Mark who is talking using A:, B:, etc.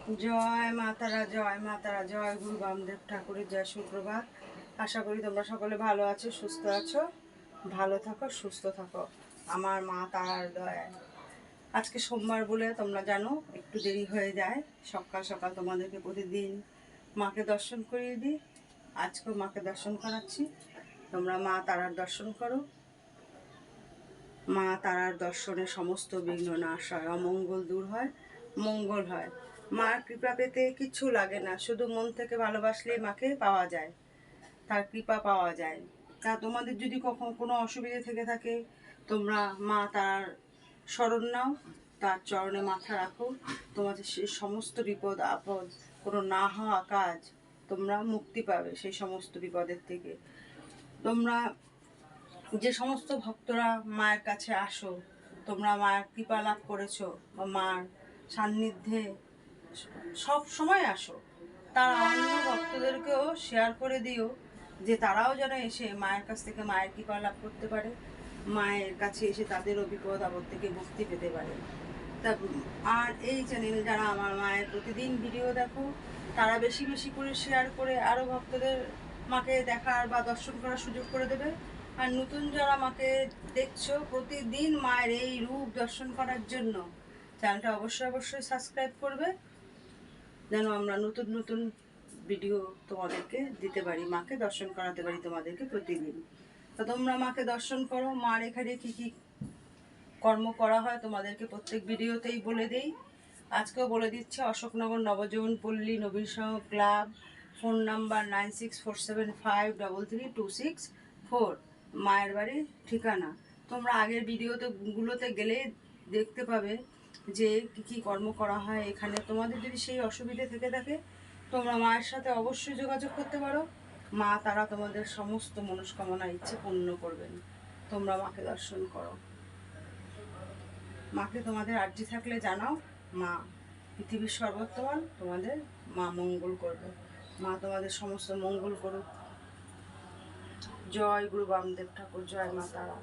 A: জয় মা তারা, জয় মা তারা, জয় গুরু বামদেব ঠাকুরের জয়, সুপ্রভাত। আশা করি তোমরা সকলে ভালো আছো, সুস্থ আছো। ভালো থাকো, সুস্থ থাকো, আমার মা তারার দয়ায়। আজকে সোমবার বলে তোমরা জানো একটু দেরি হয়ে যায়। সকাল সকাল তোমাদেরকে প্রতিদিন মাকে দর্শন করিয়ে দিই। আজকেও মাকে দর্শন করাচ্ছি। তোমরা মা তারার দর্শন করো। মা তারার দর্শনে সমস্ত বিঘ্ন নাশ হয়, অমঙ্গল দূর হয়, মঙ্গল হয়। মার কৃপা পেতে কিচ্ছু লাগে না, শুধু মন থেকে ভালোবাসলে মাকে পাওয়া যায়, তার কৃপা পাওয়া যায়। তা তোমাদের যদি কখনো কোনো অসুবিধে থেকে থাকে, তোমরা মা তার শরণ নাও, তার চরণে মাথা রাখো। তোমাদের সে সমস্ত বিপদ আপদ, কোনো না হওয়া কাজ, তোমরা মুক্তি পাবে সেই সমস্ত বিপদের থেকে। তোমরা যে সমস্ত ভক্তরা মায়ের কাছে আসো, তোমরা মায়ের কৃপা লাভ করেছো বা মার সান্নিধ্যে সব সময় আসো, তারা অন্য ভক্তদেরকেও শেয়ার করে দিও, যে তারাও যেন এসে মায়ের কাছ থেকে মায়ের কৃপা লাভ করতে পারে, মায়ের কাছে এসে তাদেরও বিপদ আপদ থেকে মুক্তি পেতে পারে। তা আর এই চ্যানেল যারা আমার মায়ের প্রতিদিন ভিডিও দেখো, তারা বেশি বেশি করে শেয়ার করে আরও ভক্তদের মাকে দেখার বা দর্শন করার সুযোগ করে দেবে। আর নতুন যারা মাকে দেখছো, প্রতিদিন মায়ের এই রূপ দর্শন করার জন্য চ্যানেলটা অবশ্যই অবশ্যই সাবস্ক্রাইব করবে, যেন আমরা নতুন নতুন ভিডিও তোমাদেরকে দিতে পারি, মাকে দর্শন করাতে পারি তোমাদেরকে প্রতিদিন। তা তোমরা মাকে দর্শন করো। মার এখানে কী কী কর্ম করা হয় তোমাদেরকে প্রত্যেক ভিডিওতেই বলে দেই, আজকেও বলে দিচ্ছে। অশোকনগর নবজীবন পল্লী নবীন সংঘ ক্লাব, ফোন নাম্বার 9647533264, মায়ের বাড়ির ঠিকানা। তোমরা আগের গুলোতে গেলে দেখতে পাবে যে কী কী কর্ম করা হয় এখানে। তোমাদের যদি সেই অসুবিধে থেকে থাকে, তোমরা মায়ের সাথে অবশ্যই যোগাযোগ করতে পারো। মা তারা তোমাদের সমস্ত মনস্কামনা ইচ্ছে পূর্ণ করবেন। তোমরা মাকে দর্শন করো। মাকে তোমাদের আর্জি থাকলে জানাও। মা পৃথিবীর সর্বোত্তম, তোমাদের মা মঙ্গল করবে। মা তোমাদের সমস্ত মঙ্গল করুক। জয় গুরু বামদেব ঠাকুর, জয় মা তারা।